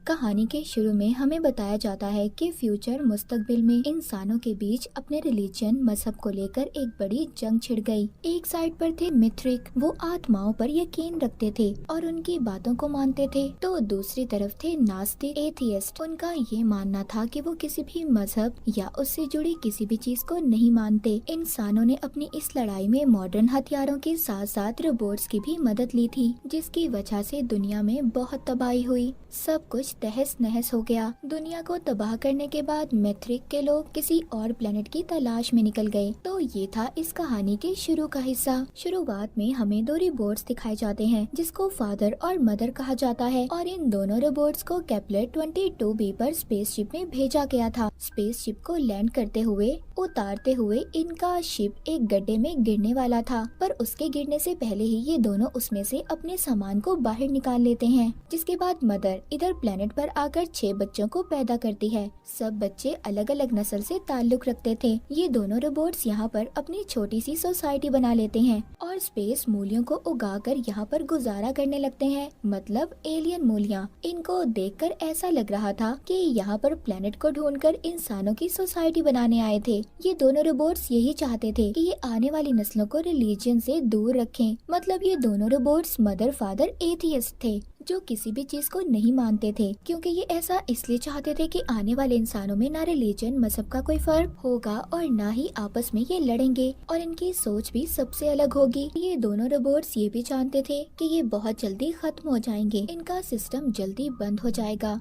कहानी के शुरू में हमें बताया जाता है कि फ्यूचर मुस्तकबिल में इंसानों के बीच अपने रिलीजन मजहब को लेकर एक बड़ी जंग छिड़ गई। एक साइड पर थे मिथ्रिक, वो आत्माओं पर यकीन रखते थे और उनकी बातों को मानते थे, तो दूसरी तरफ थे नास्तिक एथियस्ट। उनका ये मानना था कि वो किसी भी मजहब या उससे जुड़ी किसी भी चीज को नहीं मानते। इंसानों ने अपनी इस लड़ाई में मॉडर्न हथियारों के साथ साथ रोबोट्स की भी मदद ली थी, जिसकी वजह से दुनिया में बहुत तबाही हुई। सब कुछ तहस नहस हो गया। दुनिया को तबाह करने के बाद मैथ्रिक के लोग किसी और प्लेनेट की तलाश में निकल गए। तो ये था इस कहानी के शुरू का हिस्सा। शुरुआत में हमें दो रोबोट्स दिखाए जाते हैं, जिसको फादर और मदर कहा जाता है, और इन दोनों रोबोट्स को केपलर 22b पर स्पेसशिप में भेजा गया था। स्पेसशिप को लैंड करते हुए उतारते हुए इनका शिप एक गड्ढे में गिरने वाला था, पर उसके गिरने से पहले ही ये दोनों उसमें से अपने सामान को बाहर निकाल लेते हैं। जिसके बाद मदर इधर प्लेनेट पर आकर 6 बच्चों को पैदा करती है। सब बच्चे अलग अलग नस्ल से ताल्लुक रखते थे। ये दोनों रोबोट्स यहाँ पर अपनी छोटी सी सोसाइटी बना लेते हैं और स्पेस मूलियों को उगाकर यहाँ पर गुजारा करने लगते हैं, मतलब एलियन मूलियाँ। इनको देखकर ऐसा लग रहा था कि यहाँ पर प्लेनेट को ढूंढकर इंसानों की सोसाइटी बनाने आए थे। ये दोनों रोबोट्स यही चाहते थे कि ये आने वाली नस्लों को रिलीजन से दूर रखें। मतलब ये दोनों रोबोट्स मदर फादर एथियस्ट थे, जो किसी भी चीज को नहीं मानते थे, क्योंकि ये ऐसा इसलिए चाहते थे कि आने वाले इंसानों में ना रिलीजन मजहब का कोई फर्क होगा और ना ही आपस में ये लड़ेंगे, और इनकी सोच भी सबसे अलग होगी। ये दोनों रोबोट्स ये भी जानते थे कि ये बहुत जल्दी खत्म हो जाएंगे, इनका सिस्टम जल्दी बंद हो जाएगा।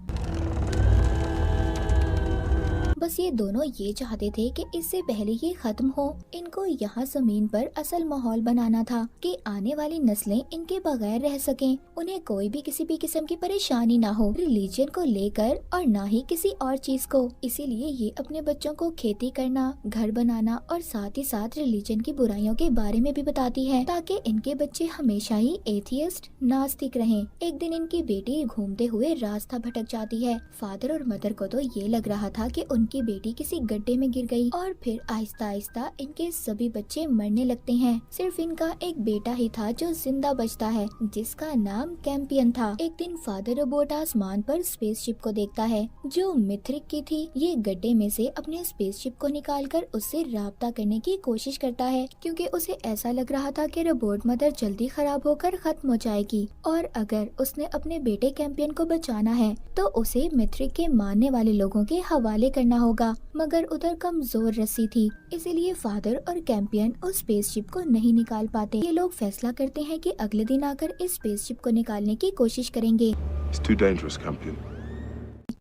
बस ये दोनों ये चाहते थे कि इससे पहले ये खत्म हो, इनको यहाँ जमीन पर असल माहौल बनाना था कि आने वाली नस्लें इनके बगैर रह सकें, उन्हें कोई भी किसी भी किस्म की परेशानी ना हो रिलीजन को लेकर और ना ही किसी और चीज को। इसीलिए ये अपने बच्चों को खेती करना, घर बनाना और साथ ही साथ रिलीजन की बुराइयों के बारे में भी बताती है, ताकि इनके बच्चे हमेशा ही एथियस्ट नास्तिक रहें। एक दिन इनकी बेटी घूमते हुए रास्ता भटक जाती है। फादर और मदर को तो ये लग रहा था कि उनकी बेटी किसी गड्ढे में गिर गई, और फिर आहिस्ता आहिस्ता इनके सभी बच्चे मरने लगते हैं। सिर्फ इनका एक बेटा ही था जो जिंदा बचता है, जिसका नाम कैंपियन था। एक दिन फादर रोबोट आसमान पर स्पेसशिप को देखता है, जो मिथ्रिक की थी। ये गड्ढे में से अपने स्पेसशिप को निकालकर उससे राब्ता करने की कोशिश करता है, क्योंकि उसे ऐसा लग रहा था कि रोबोट मदर जल्दी खराब होकर खत्म हो जाएगी, और अगर उसने अपने बेटे कैंपियन को बचाना है तो उसे मिथ्रिक के मानने वाले लोगों के हवाले करना होगा। मगर उधर कमजोर रस्सी थी, इसीलिए फादर और कैंपियन उस स्पेसशिप को नहीं निकाल पाते। ये लोग फैसला करते हैं कि अगले दिन आकर इस स्पेसशिप को निकालने की कोशिश करेंगे। It's too dangerous, Campion.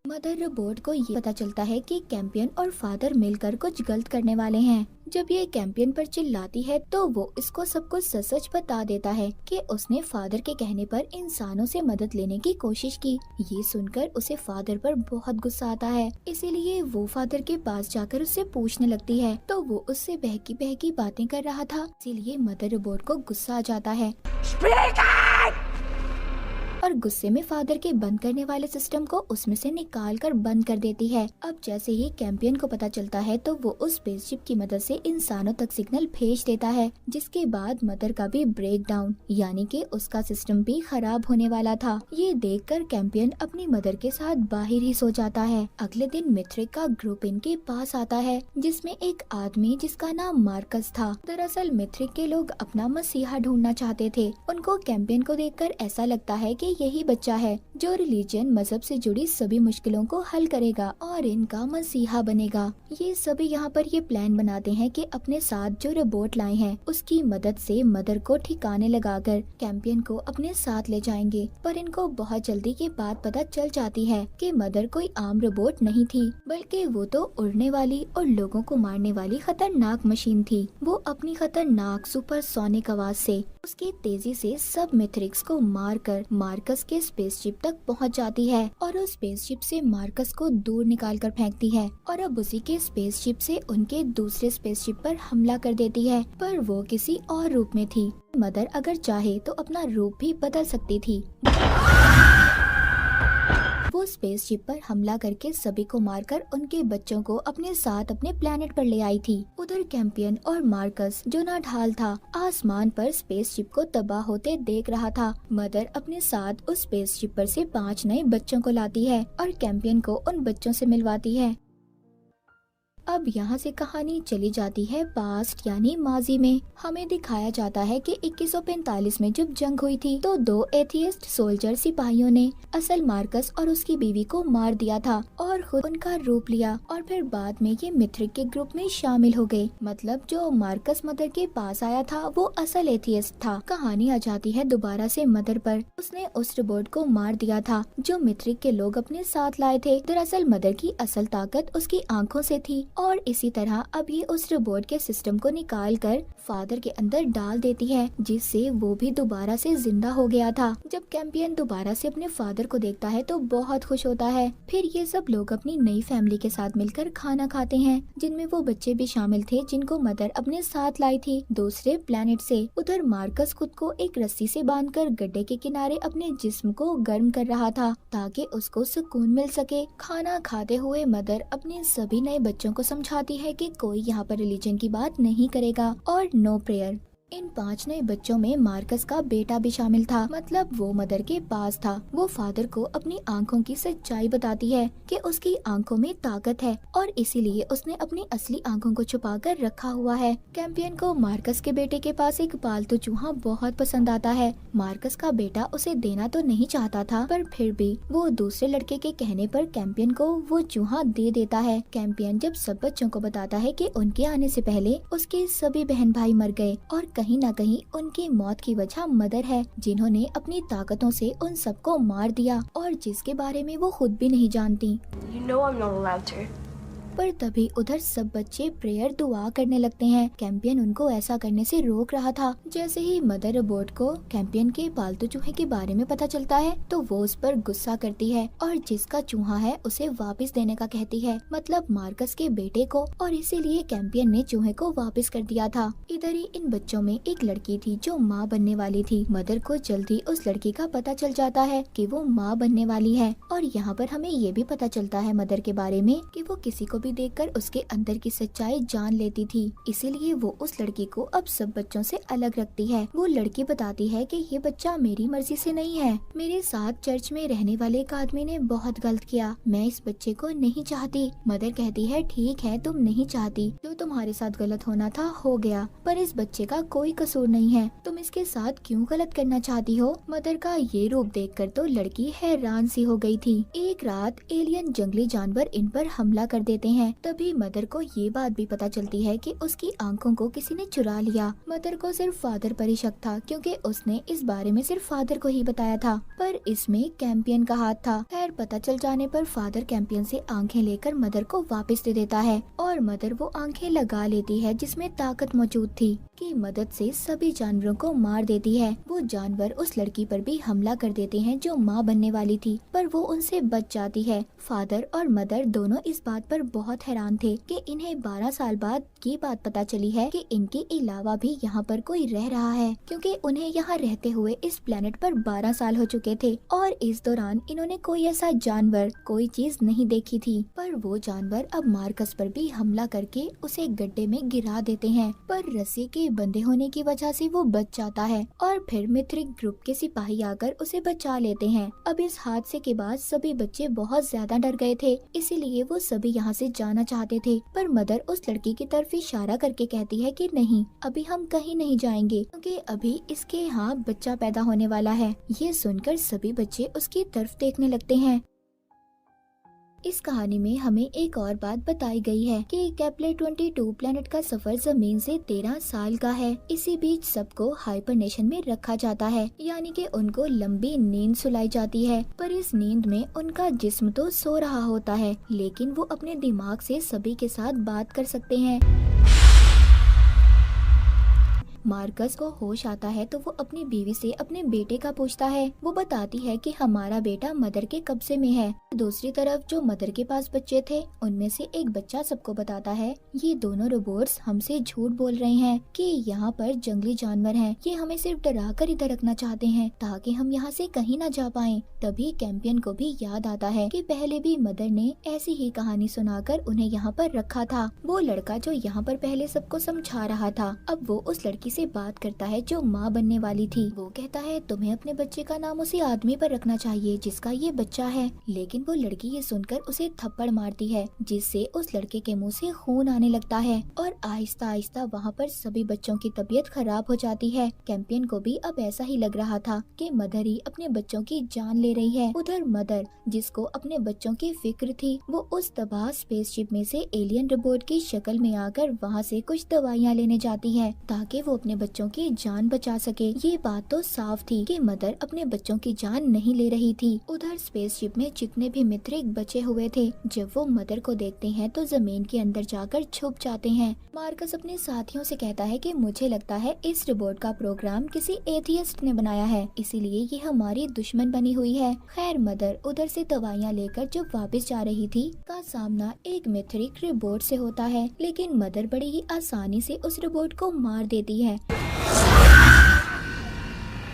Mother robot को ये पता चलता है कि कैंपियन और फादर मिलकर कुछ गलत करने वाले हैं। जब ये कैंपियन पर चिल्लाती है तो वो इसको सब कुछ सच सच बता देता है कि उसने फादर के कहने पर इंसानों से मदद लेने की कोशिश की। ये सुनकर उसे फादर पर बहुत गुस्सा आता है, इसीलिए वो फादर के पास जाकर उससे पूछने लगती है, तो वो उससे बहकी बहकी बातें कर रहा था। इसीलिए मदर रोबोट को गुस्सा आ जाता है और गुस्से में फादर के बंद करने वाले सिस्टम को उसमें से निकाल कर बंद कर देती है। अब जैसे ही कैंपियन को पता चलता है तो वो उस स्पेसशिप की मदद से इंसानों तक सिग्नल भेज देता है, जिसके बाद मदर का भी ब्रेक डाउन, यानी कि उसका सिस्टम भी खराब होने वाला था। ये देखकर कैंपियन अपनी मदर के साथ बाहर ही सो जाता है। अगले दिन मिथ्रिक का ग्रुप इनके पास आता है, जिसमें एक आदमी जिसका नाम मार्कस था। दरअसल मिथ्रिक के लोग अपना मसीहा ढूंढना चाहते थे। उनको कैंपियन को देखकर ऐसा लगता है कि यही बच्चा है जो रिलीजन मजहब से जुड़ी सभी मुश्किलों को हल करेगा और इनका मसीहा बनेगा। ये सभी यहाँ पर ये प्लान बनाते हैं कि अपने साथ जो रोबोट लाए हैं उसकी मदद से मदर को ठिकाने लगाकर कैंपियन को अपने साथ ले जाएंगे। पर इनको बहुत जल्दी ये बात पता चल जाती है कि मदर कोई आम रोबोट नहीं थी, बल्कि वो तो उड़ने वाली और लोगों को मारने वाली खतरनाक मशीन थी। वो अपनी खतरनाक सुपरसोनिक आवाज से उसकी तेजी से सब मैथ्रिक्स को मारकर मार्कस के स्पेसशिप तक पहुंच जाती है, और उस स्पेसशिप से मार्कस को दूर निकालकर फेंकती है, और अब उसी के स्पेसशिप से उनके दूसरे स्पेसशिप पर हमला कर देती है। पर वो किसी और रूप में थी। मदर अगर चाहे तो अपना रूप भी बदल सकती थी। वो वो स्पेसशिप पर हमला करके सभी को मारकर उनके बच्चों को अपने साथ अपने प्लेनेट पर ले आई थी। उधर कैंपियन और मार्कस, जो नाढाल था, आसमान पर स्पेसशिप को तबाह होते देख रहा था। मदर अपने साथ उस स्पेसशिप पर से 5 नए बच्चों को लाती है और कैंपियन को उन बच्चों से मिलवाती है। अब यहाँ से कहानी चली जाती है पास्ट यानी माजी में। हमें दिखाया जाता है कि 2145 में जब जंग हुई थी तो 2 एथियस्ट सोल्जर सिपाहियों ने असल मार्कस और उसकी बीवी को मार दिया था और खुद उनका रूप लिया और फिर बाद में ये मिथ्रिक के ग्रुप में शामिल हो गए। मतलब जो मार्कस मदर के पास आया था वो असल एथियस्ट था। कहानी आ जाती है दोबारा से मदर पर। उसने उस रोबोट को मार दिया था जो मिथ्रिक के लोग अपने साथ लाए थे। दरअसल मदर की असल ताकत उसकी आंखों से थी और इसी तरह अब ये उस रोबोट के सिस्टम को निकाल कर फादर के अंदर डाल देती है, जिससे वो भी दोबारा से जिंदा हो गया था। जब कैंपियन दोबारा से अपने फादर को देखता है तो बहुत खुश होता है। फिर ये सब लोग अपनी नई फैमिली के साथ मिलकर खाना खाते हैं, जिनमें वो बच्चे भी शामिल थे जिनको मदर अपने साथ लाई थी दूसरे प्लेनेट से। उधर मार्कस खुद को एक रस्सी से बांधकर गड्ढे के किनारे अपने जिस्म को गर्म कर रहा था ताकि उसको सुकून मिल सके। खाना खाते हुए मदर अपने सभी नए बच्चों को समझाती है कि कोई यहाँ पर रिलीजन की बात नहीं करेगा और नो प्रेयर। इन 5 नए बच्चों में मार्कस का बेटा भी शामिल था। मतलब वो मदर के पास था। वो फादर को अपनी आंखों की सच्चाई बताती है कि उसकी आंखों में ताकत है और इसीलिए उसने अपनी असली आंखों को छुपा कर रखा हुआ है। कैंपियन को मार्कस के बेटे के पास एक पालतू चूहा बहुत पसंद आता है। मार्कस का बेटा उसे देना तो नहीं चाहता था, पर फिर भी वो दूसरे लड़के के कहने पर कैंपियन को वो चूहा दे देता है। कैंपियन जब सब बच्चों को बताता है कि उनके आने से पहले उसके सभी बहन भाई मर गए और कहीं न कहीं उनकी मौत की वजह मदर है, जिन्होंने अपनी ताकतों से उन सबको मार दिया और जिसके बारे में वो खुद भी नहीं जानती। You know I'm not allowed to. पर तभी उधर सब बच्चे प्रेयर दुआ करने लगते हैं। कैंपियन उनको ऐसा करने से रोक रहा था। जैसे ही मदर रोबोट को कैंपियन के पालतू चूहे के बारे में पता चलता है तो वो उस पर गुस्सा करती है और जिसका चूहा है उसे वापस देने का कहती है, मतलब मार्कस के बेटे को। और इसीलिए कैंपियन ने चूहे को वापस कर दिया था। इधर ही इन बच्चों में एक लड़की थी जो माँ बनने वाली थी। मदर को जल्दी उस लड़की का पता चल जाता है कि वो माँ बनने वाली है और यहाँ पर हमें ये भी पता चलता है मदर के बारे में कि वो किसी को भी देखकर उसके अंदर की सच्चाई जान लेती थी। इसीलिए वो उस लड़की को अब सब बच्चों से अलग रखती है। वो लड़की बताती है कि ये बच्चा मेरी मर्जी से नहीं है। मेरे साथ चर्च में रहने वाले एक आदमी ने बहुत गलत किया। मैं इस बच्चे को नहीं चाहती। मदर कहती है ठीक है, तुम नहीं चाहती, जो तुम्हारे साथ गलत होना था हो गया, पर इस बच्चे का कोई कसूर नहीं है। तुम इसके साथ क्यों गलत करना चाहती हो? मदर का ये रूप देखकर तो लड़की हैरान सी हो गई थी। एक रात एलियन जंगली जानवर इन पर हमला कर देते हैं। तभी मदर को ये बात भी पता चलती है कि उसकी आंखों को किसी ने चुरा लिया। मदर को सिर्फ फादर पर ही शक था क्योंकि उसने इस बारे में सिर्फ फादर को ही बताया था, पर इसमें कैंपियन का हाथ था। खैर पता चल जाने पर फादर कैंपियन से आंखें लेकर मदर को वापस दे देता है और मदर वो आंखें लगा लेती है जिसमें ताकत मौजूद थी की मदद से सभी जानवरों को मार देती है। वो जानवर उस लड़की पर भी हमला कर देते हैं जो माँ बनने वाली थी, पर वो उनसे बच जाती है। फादर और मदर दोनों इस बात पर बहुत हैरान थे कि इन्हें 12 साल बाद ये बात पता चली है कि इनके अलावा भी यहाँ पर कोई रह रहा है, क्योंकि उन्हें यहाँ रहते हुए इस प्लेनेट पर 12 साल हो चुके थे और इस दौरान इन्होंने कोई ऐसा जानवर, कोई चीज नहीं देखी थी। पर वो जानवर अब मार्कस पर भी हमला करके उसे गड्ढे में गिरा देते हैं, पर रस्सी के बंधे होने की वजह से वो बच जाता है और फिर मिथ्रिक ग्रुप के सिपाही आकर उसे बचा लेते हैं। अब इस हादसे के बाद सभी बच्चे बहुत ज्यादा डर गए थे, इसीलिए वो सभी यहाँ से जाना चाहते थे, पर मदर उस लड़की की तरफ इशारा करके कहती है कि नहीं, अभी हम कहीं नहीं जाएंगे क्योंकि अभी इसके यहाँ बच्चा पैदा होने वाला है। ये सुनकर सभी बच्चे उसकी तरफ देखने लगते हैं। इस कहानी में हमें एक और बात बताई गई है कि केपलर 22 प्लेनेट का सफर जमीन से 13 साल का है। इसी बीच सबको हाइबरनेशन में रखा जाता है, यानी कि उनको लंबी नींद सुलाई जाती है, पर इस नींद में उनका जिस्म तो सो रहा होता है, लेकिन वो अपने दिमाग से सभी के साथ बात कर सकते हैं। मार्कस को होश आता है तो वो अपनी बीवी से अपने बेटे का पूछता है। वो बताती है कि हमारा बेटा मदर के कब्जे में है। दूसरी तरफ जो मदर के पास बच्चे थे उनमें से एक बच्चा सबको बताता है ये दोनों रोबोट्स हमसे झूठ बोल रहे हैं कि यहाँ पर जंगली जानवर हैं। ये हमें सिर्फ डरा कर इधर रखना चाहते हैं ताकि हम यहाँ से कहीं न जा पाएं। तभी कैंपियन को भी याद आता है कि पहले भी मदर ने ऐसी ही कहानी सुनाकर उन्हें यहाँ पर रखा था। वो लड़का जो यहाँ पर पहले सबको समझा रहा था अब वो उस लड़की से बात करता है जो माँ बनने वाली थी। वो कहता है तुम्हें अपने बच्चे का नाम उसी आदमी पर रखना चाहिए जिसका ये बच्चा है। लेकिन वो लड़की ये सुनकर उसे थप्पड़ मारती है जिससे उस लड़के के मुंह से खून आने लगता है और आहिस्ता आहिस्ता वहाँ पर सभी बच्चों की तबीयत खराब हो जाती है। कैंपियन को भी अब ऐसा ही लग रहा था कि मदर ही अपने बच्चों की जान ले रही है। उधर मदर जिसको अपने बच्चों की फिक्र थी वो उस तबाह स्पेसशिप में से एलियन रोबोट की शक्ल में आकर वहाँ से कुछ दवाइयाँ लेने जाती है ताकि वो अपने बच्चों की जान बचा सके। ये बात तो साफ थी कि मदर अपने बच्चों की जान नहीं ले रही थी। उधर स्पेसशिप में जितने भी मित्रिक बचे हुए थे जब वो मदर को देखते हैं तो जमीन के अंदर जाकर छुप जाते हैं। मार्कस अपने साथियों से कहता है कि मुझे लगता है इस रोबोट का प्रोग्राम किसी एथियस्ट ने बनाया है इसीलिए ये हमारी दुश्मन बनी हुई है। खैर मदर उधर से दवाइयाँ लेकर जब वापस जा रही थी का सामना एक मित्रिक रोबोट से होता है लेकिन मदर बड़ी ही आसानी से उस रोबोट को मार देती है।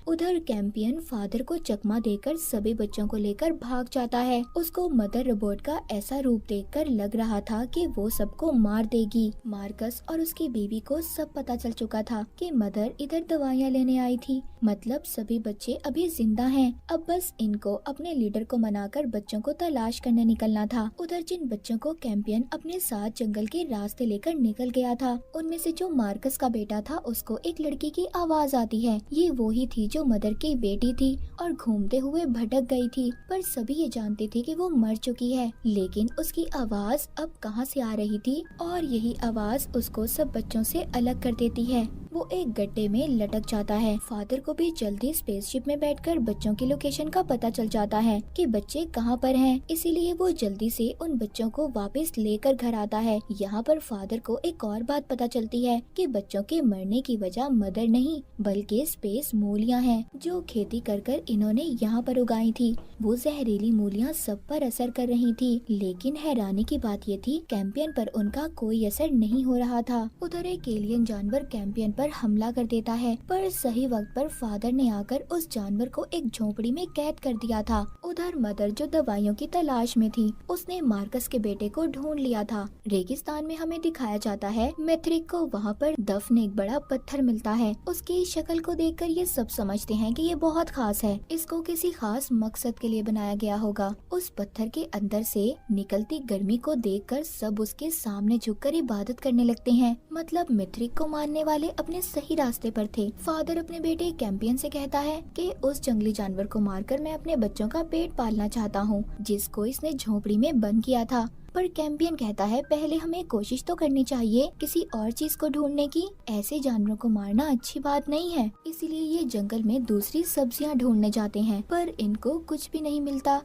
उधर कैंपियन फादर को चकमा देकर सभी बच्चों को लेकर भाग जाता है। उसको मदर रोबोट का ऐसा रूप देखकर लग रहा था कि वो सबको मार देगी। मार्कस और उसकी बीवी को सब पता चल चुका था कि मदर इधर दवाइयाँ लेने आई थी। मतलब सभी बच्चे अभी जिंदा हैं। अब बस इनको अपने लीडर को मनाकर बच्चों को तलाश करने निकलना था। उधर जिन बच्चों को कैंपियन अपने साथ जंगल के रास्ते लेकर निकल गया था उनमें से जो मार्कस का बेटा था उसको एक लड़की की आवाज आती है। ये वो ही थी जो मदर की बेटी थी और घूमते हुए भटक गई थी पर सभी ये जानते थे कि वो मर चुकी है। लेकिन उसकी आवाज अब कहाँ से आ रही थी और यही आवाज उसको सब बच्चों से अलग कर देती है। वो एक गड्ढे में लटक जाता है। फादर को भी जल्दी स्पेसशिप में बैठकर बच्चों की लोकेशन का पता चल जाता है कि बच्चे कहाँ पर हैं। इसीलिए वो जल्दी से उन बच्चों को वापस लेकर घर आता है। यहाँ पर फादर को एक और बात पता चलती है कि बच्चों के मरने की वजह मदर नहीं बल्कि स्पेस मूलियाँ हैं जो खेती कर इन्होंने यहाँ पर उगाई थी। वो जहरीली मूलियाँ सब पर असर कर रही थी लेकिन हैरानी की बात ये थी कैंपियन पर उनका कोई असर नहीं हो रहा था। उधर एक एलियन जानवर कैंपियन पर हमला कर देता है पर सही वक्त पर फादर ने आकर उस जानवर को एक झोपड़ी में कैद कर दिया था। उधर मदर जो दवाइयों की तलाश में थी उसने मार्कस के बेटे को ढूंढ लिया था। रेगिस्तान में हमें दिखाया जाता है मैथ्रिक को वहाँ पर दफन एक बड़ा पत्थर मिलता है। उसकी शक्ल को देखकर ये सब समझते हैं कि ये बहुत खास है। इसको किसी खास मकसद के लिए बनाया गया होगा। उस पत्थर के अंदर से निकलती गर्मी को देखकर सब उसके सामने झुककर इबादत करने लगते हैं। मतलब मैथ्रिक को मानने वाले अपने सही रास्ते पर थे। फादर अपने बेटे कैंपियन से कहता है कि उस जंगली जानवर को मारकर मैं अपने बच्चों का पेट पालना चाहता हूँ जिसको इसने झोपड़ी में बंद किया था। पर कैंपियन कहता है पहले हमें कोशिश तो करनी चाहिए किसी और चीज को ढूंढने की। ऐसे जानवरों को मारना अच्छी बात नहीं है। इसीलिए ये जंगल में दूसरी सब्जियां ढूंढने जाते हैं पर इनको कुछ भी नहीं मिलता।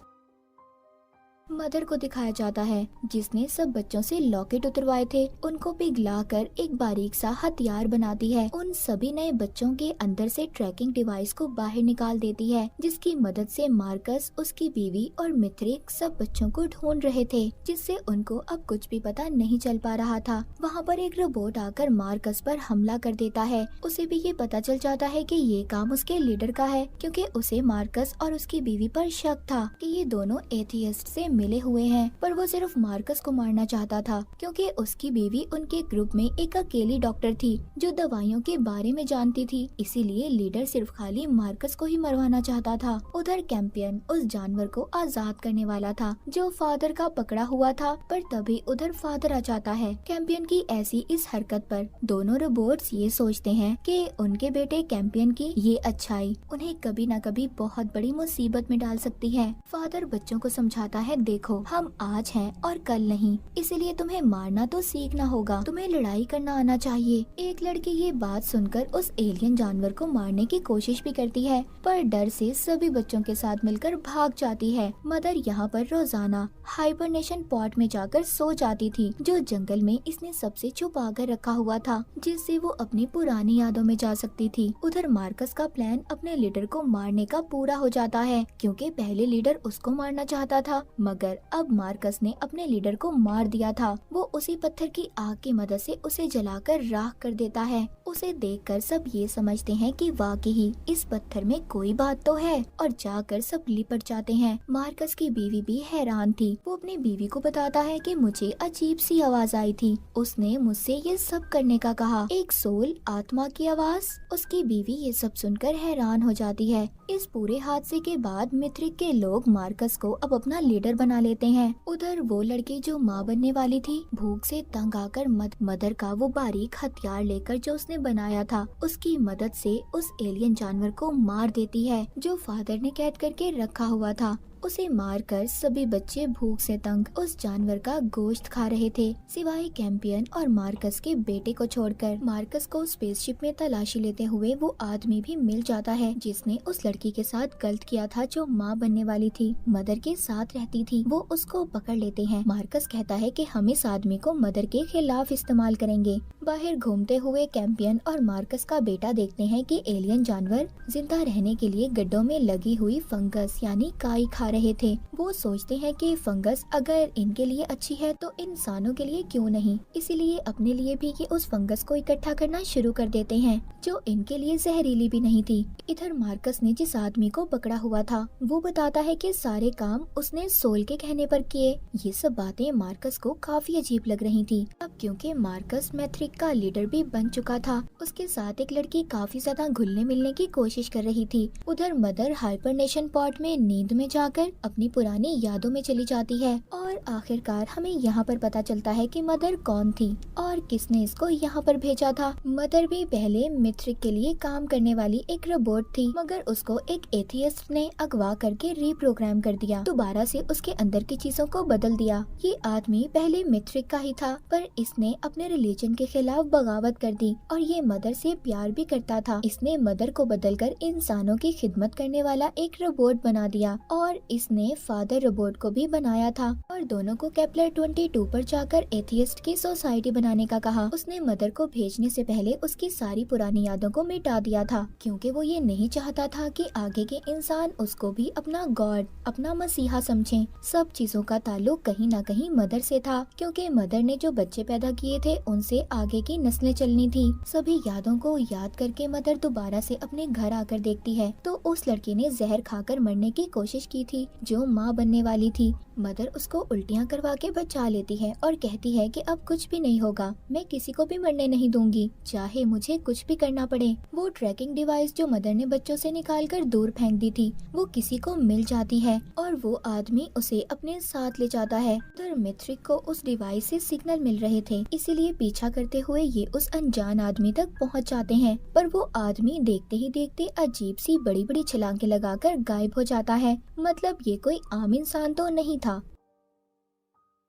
मदर को दिखाया जाता है जिसने सब बच्चों से लॉकेट उतरवाए थे उनको पिघलाकर एक बारीक सा हथियार बनाती है। उन सभी नए बच्चों के अंदर से ट्रैकिंग डिवाइस को बाहर निकाल देती है जिसकी मदद से मार्कस उसकी बीवी और मित्रिक सब बच्चों को ढूंढ रहे थे जिससे उनको अब कुछ भी पता नहीं चल पा रहा था। वहाँ पर एक रोबोट आकर मार्कस पर हमला कर देता है। उसे भी ये पता चल जाता है कि ये काम उसके लीडर का है क्योंकि उसे मार्कस और उसकी बीवी पर शक था कि ये दोनों एथियस्ट से मिले हुए हैं। पर वो सिर्फ मार्कस को मारना चाहता था क्योंकि उसकी बीवी उनके ग्रुप में एक अकेली डॉक्टर थी जो दवाइयों के बारे में जानती थी। इसीलिए लीडर सिर्फ खाली मार्कस को ही मरवाना चाहता था। उधर कैंपियन उस जानवर को आजाद करने वाला था जो फादर का पकड़ा हुआ था पर तभी उधर फादर आ जाता है। कैंपियन की ऐसी इस हरकत पर दोनों रोबोट्स ये सोचते हैं कि उनके बेटे कैंपियन की ये अच्छाई उन्हें कभी न कभी बहुत बड़ी मुसीबत में डाल सकती है। फादर बच्चों को समझाता है देखो, हम आज हैं और कल नहीं, इसीलिए तुम्हें मारना तो सीखना होगा, तुम्हें लड़ाई करना आना चाहिए। एक लड़की ये बात सुनकर उस एलियन जानवर को मारने की कोशिश भी करती है, पर डर से सभी बच्चों के साथ मिलकर भाग जाती है। मदर यहाँ पर रोजाना हाइबरनेशन पॉट में जाकर सो जाती थी, जो जंगल में इसने सबसे छुपा कर रखा हुआ था, जिससे वो अपनी पुरानी यादों में जा सकती थी। उधर मार्कस का प्लान अपने लीडर को मारने का पूरा हो जाता है, क्योंकि पहले लीडर उसको मारना चाहता था, मगर अब मार्कस ने अपने लीडर को मार दिया था। वो उसी पत्थर की आग की मदद से उसे जलाकर राख कर देता है। उसे देखकर सब ये समझते हैं कि वाकई ही इस पत्थर में कोई बात तो है, और जाकर सब लिपट जाते हैं। मार्कस की बीवी भी हैरान थी। वो अपनी बीवी को बताता है कि मुझे अजीब सी आवाज आई थी, उसने मुझसे ये सब करने का कहा, एक सोल आत्मा की आवाज। उसकी बीवी ये सब सुनकर हैरान हो जाती है। इस पूरे हादसे के बाद मिथ्रिक के लोग मार्कस को अब अपना लीडर बना लेते हैं। उधर वो लड़की जो माँ बनने वाली थी, भूख से तंग आकर मदर का वो बारीक हथियार लेकर जो उसने बनाया था, उसकी मदद से उस एलियन जानवर को मार देती है, जो फादर ने कैद करके रखा हुआ था। उसे मारकर सभी बच्चे भूख से तंग उस जानवर का गोश्त खा रहे थे, सिवाय कैंपियन और मार्कस के बेटे को छोड़कर। मार्कस को स्पेसशिप में तलाशी लेते हुए वो आदमी भी मिल जाता है, जिसने उस लड़की के साथ गलत किया था, जो माँ बनने वाली थी, मदर के साथ रहती थी। वो उसको पकड़ लेते हैं। मार्कस कहता है कि हम इस आदमी को मदर के खिलाफ इस्तेमाल करेंगे। बाहर घूमते हुए कैंपियन और मार्कस का बेटा देखते हैं कि एलियन जानवर जिंदा रहने के लिए गड्ढों में लगी हुई फंगस यानी काई खा रहे थे। वो सोचते हैं कि फंगस अगर इनके लिए अच्छी है तो इंसानों के लिए क्यों नहीं, इसीलिए अपने लिए भी ये उस फंगस को इकट्ठा करना शुरू कर देते हैं, जो इनके लिए जहरीली भी नहीं थी। इधर मार्कस ने जिस आदमी को पकड़ा हुआ था, वो बताता है कि सारे काम उसने सोल के कहने पर किए। ये सब बातें मार्कस को काफी अजीब लग रही थी। अब क्योंकि मार्कस मैथ्रिक का लीडर भी बन चुका था, उसके साथ एक लड़की काफी ज्यादा घुलने मिलने की कोशिश कर रही थी। उधर मदर हाइबरनेशन पॉट में नींद में जाकर अपनी पुरानी यादों में चली जाती है, और आखिरकार हमें यहाँ पर पता चलता है कि मदर कौन थी और किसने इसको यहाँ पर भेजा था। मदर भी पहले मिथ्रिक के लिए काम करने वाली एक रोबोट थी, मगर उसको एक एथियस्ट ने अगवा करके रीप्रोग्राम कर दिया, दोबारा से उसके अंदर की चीजों को बदल दिया। ये आदमी पहले मिथ्रिक का ही था, पर इसने अपने रिलीजन के खिलाफ बगावत कर दी, और ये मदर से प्यार भी करता था। इसने मदर को बदलकर इंसानों की खिदमत करने वाला एक रोबोट बना दिया, और इसने फादर रोबोट को भी बनाया था, और दोनों को केपलर 22 पर जाकर एथियस्ट की सोसाइटी बनाने का कहा। उसने मदर को भेजने से पहले उसकी सारी पुरानी यादों को मिटा दिया था, क्योंकि वो ये नहीं चाहता था कि आगे के इंसान उसको भी अपना गॉड, अपना मसीहा समझें। सब चीजों का ताल्लुक कहीं न कहीं मदर से था, क्योंकि मदर ने जो बच्चे पैदा किए थे उनसे आगे की नस्लें चलनी थी। सभी यादों को याद करके मदर दोबारा से अपने घर आकर देखती है, तो उस लड़की ने जहर खाकर मरने की कोशिश की थी, जो माँ बनने वाली थी। मदर उसको उल्टियाँ करवा के बचा लेती है और कहती है कि अब कुछ भी नहीं होगा, मैं किसी को भी मरने नहीं दूंगी, चाहे मुझे कुछ भी करना पड़े। वो ट्रैकिंग डिवाइस जो मदर ने बच्चों से निकालकर दूर फेंक दी थी, वो किसी को मिल जाती है, और वो आदमी उसे अपने साथ ले जाता है। उधर मिथ्रिक को उस डिवाइस से सिग्नल मिल रहे थे, इसीलिए पीछा करते हुए ये उस अनजान आदमी तक पहुँच जाते हैं, पर वो आदमी देखते ही देखते अजीब सी बड़ी बड़ी छलांगे लगाकर गायब हो जाता है। मतलब ये कोई आम इंसान तो नहीं था।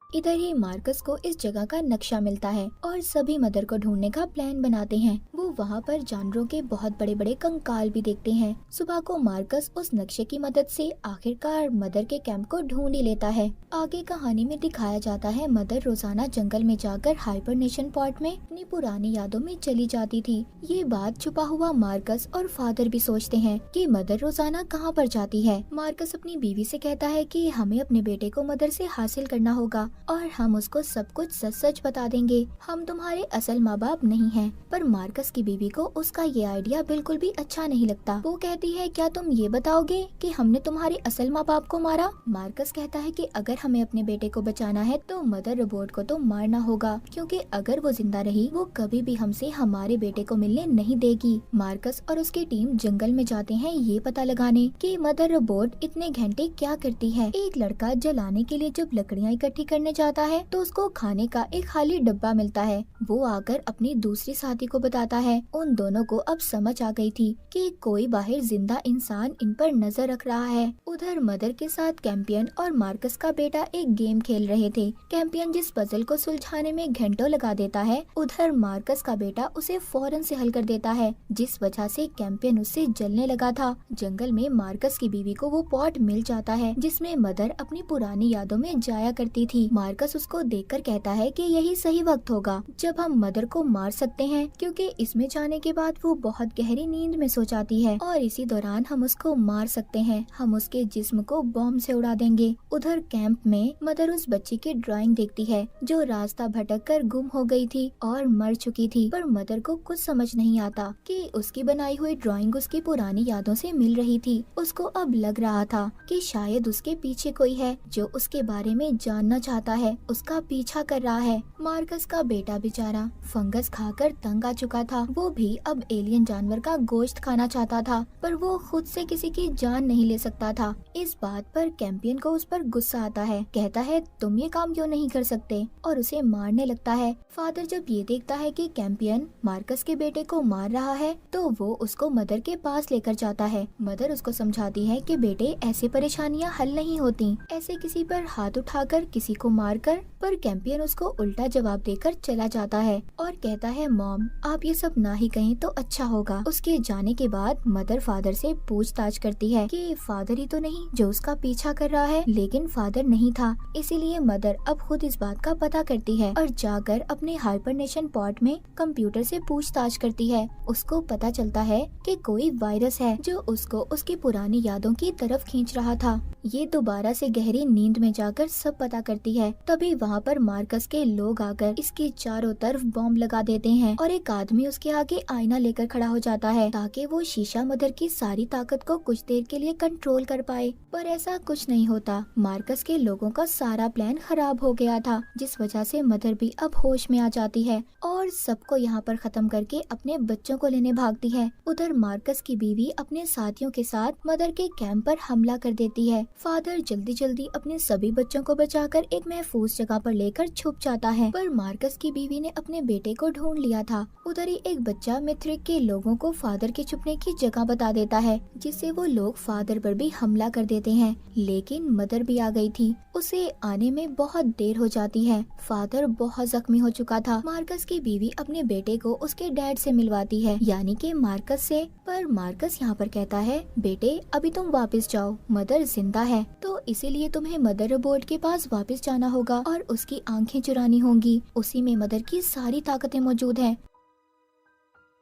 इधर ही मार्कस को इस जगह का नक्शा मिलता है, और सभी मदर को ढूंढने का प्लान बनाते हैं। वो वहाँ पर जानवरों के बहुत बड़े बड़े कंकाल भी देखते हैं। सुबह को मार्कस उस नक्शे की मदद से आखिरकार मदर के कैंप को ढूंढ ही लेता है। आगे कहानी में दिखाया जाता है मदर रोजाना जंगल में जाकर हाइबरनेशन पॉट में अपनी पुरानी यादों में चली जाती थी। ये बात छुपा हुआ मार्कस और फादर भी सोचते हैं कि मदर रोजाना कहाँ पर जाती है। मार्कस अपनी बीवी से कहता है कि हमें अपने बेटे को मदर से हासिल करना होगा, और हम उसको सब कुछ सच सच बता देंगे। हम तुम्हारे असल माँ बाप नहीं हैं। पर मार्कस की बीवी को उसका ये आइडिया बिल्कुल भी अच्छा नहीं लगता। वो कहती है, क्या तुम ये बताओगे कि हमने तुम्हारे असल माँ बाप को मारा? मार्कस कहता है कि अगर हमें अपने बेटे को बचाना है तो मदर रोबोट को तो मारना होगा, क्योंकि अगर वो जिंदा रही वो कभी भी हमसे हमारे बेटे को मिलने नहीं देगी। मार्कस और उसकी टीम जंगल में जाते हैं ये पता लगाने कि मदर रोबोट इतने घंटे क्या करती है। एक लड़का जलाने के लिए जब लकड़ियाँ इकट्ठी करने करने जाता है तो उसको खाने का एक खाली डब्बा मिलता है। वो आकर अपनी दूसरी साथी को बताता है। उन दोनों को अब समझ आ गई थी कि कोई बाहर जिंदा इंसान इन पर नजर रख रहा है। उधर मदर के साथ कैंपियन और मार्कस का बेटा एक गेम खेल रहे थे। कैंपियन जिस पजल को सुलझाने में घंटों लगा देता है, उधर मार्कस का बेटा उसे फौरन से हल कर देता है, जिस वजह से कैंपियन उससे जलने लगा था। जंगल में मार्कस की बीवी को वो पॉट मिल जाता है जिसमें मदर अपनी पुरानी यादों में जाया करती थी। मार्कस उसको देखकर कहता है कि यही सही वक्त होगा जब हम मदर को मार सकते हैं, क्योंकि इसमें जाने के बाद वो बहुत गहरी नींद में सो जाती है और इसी दौरान हम उसको मार सकते हैं। हम उसके जिस्म को बॉम्ब से उड़ा देंगे। उधर कैंप में मदर उस बच्ची की ड्राइंग देखती है जो रास्ता भटक कर गुम हो गई थी और मर चुकी थी, पर मदर को कुछ समझ नहीं आता कि उसकी बनाई हुई ड्राइंग उसकी पुरानी यादों से मिल रही थी। उसको अब लग रहा था कि शायद उसके पीछे कोई है जो उसके बारे में जानना चाहता है, उसका पीछा कर रहा है। मार्कस का बेटा बेचारा फंगस खाकर तंग आ चुका था। वो भी अब एलियन जानवर का गोश्त खाना चाहता था, पर वो खुद से किसी की जान नहीं ले सकता था। इस बात पर कैंपियन को उस पर गुस्सा आता है। कहता है तुम ये काम क्यों नहीं कर सकते, और उसे मारने लगता है। फादर जब ये देखता है कि कैंपियन मार्कस के बेटे को मार रहा है तो वो उसको मदर के पास लेकर जाता है। मदर उसको समझाती है कि बेटे ऐसे परेशानियां हल नहीं होती, ऐसे किसी पर हाथ उठाकर किसी को मारकर। पर कैंपियन उसको उल्टा जवाब देकर चला जाता है और कहता है मॉम आप ये सब ना ही कहें तो अच्छा होगा। उसके जाने के बाद मदर फादर से पूछताछ करती है कि फादर ही तो नहीं जो उसका पीछा कर रहा है, लेकिन फादर नहीं था। इसीलिए मदर अब खुद इस बात का पता करती है और जाकर अपने हाइबरनेशन पॉड में कंप्यूटर से पूछताछ करती है। उसको पता चलता है कि कोई वायरस है जो उसको उसकी पुरानी यादों की तरफ खींच रहा था। ये दोबारा से गहरी नींद में जाकर सब पता करती है। तभी वहाँ पर मार्कस के लोग आकर इसके चारों तरफ बॉम्ब लगा देते हैं और एक आदमी उसके आगे आईना लेकर खड़ा हो जाता है ताकि वो शीशा मदर की सारी ताकत को कुछ देर के लिए कंट्रोल कर पाए। पर ऐसा कुछ नहीं होता। मार्कस के लोगों का सारा प्लान खराब हो गया था, जिस वजह से मदर भी अब होश में आ जाती है और सबको यहाँ पर खत्म करके अपने बच्चों को लेने भागती है। उधर मार्कस की बीवी अपने साथियों के साथ मदर के कैंप पर हमला कर देती है। फादर जल्दी जल्दी अपने सभी बच्चों को बचाकर एक महफूज जगह पर लेकर छुप जाता है, पर मार्कस की बीवी ने अपने बेटे को ढूंढ लिया था। उधर ही एक बच्चा मिथ्रिक के लोगों को फादर के छुपने की जगह बता देता है, जिससे वो लोग फादर पर भी हमला कर देते हैं। लेकिन मदर भी आ गई थी। उसे आने में बहुत देर हो जाती है। फादर बहुत जख्मी हो चुका था। मार्कस की बीवी अपने बेटे को उसके डैड से मिलवाती है, यानी कि मार्कस से। पर मार्कस यहाँ पर कहता है बेटे अभी तुम वापस जाओ, मदर जिंदा है, तो इसीलिए तुम्हें मदर रोबोट के पास वापस जाना होगा और उसकी आंखें चुरानी होंगी। उसी में मदर की सारी ताकतें मौजूद हैं।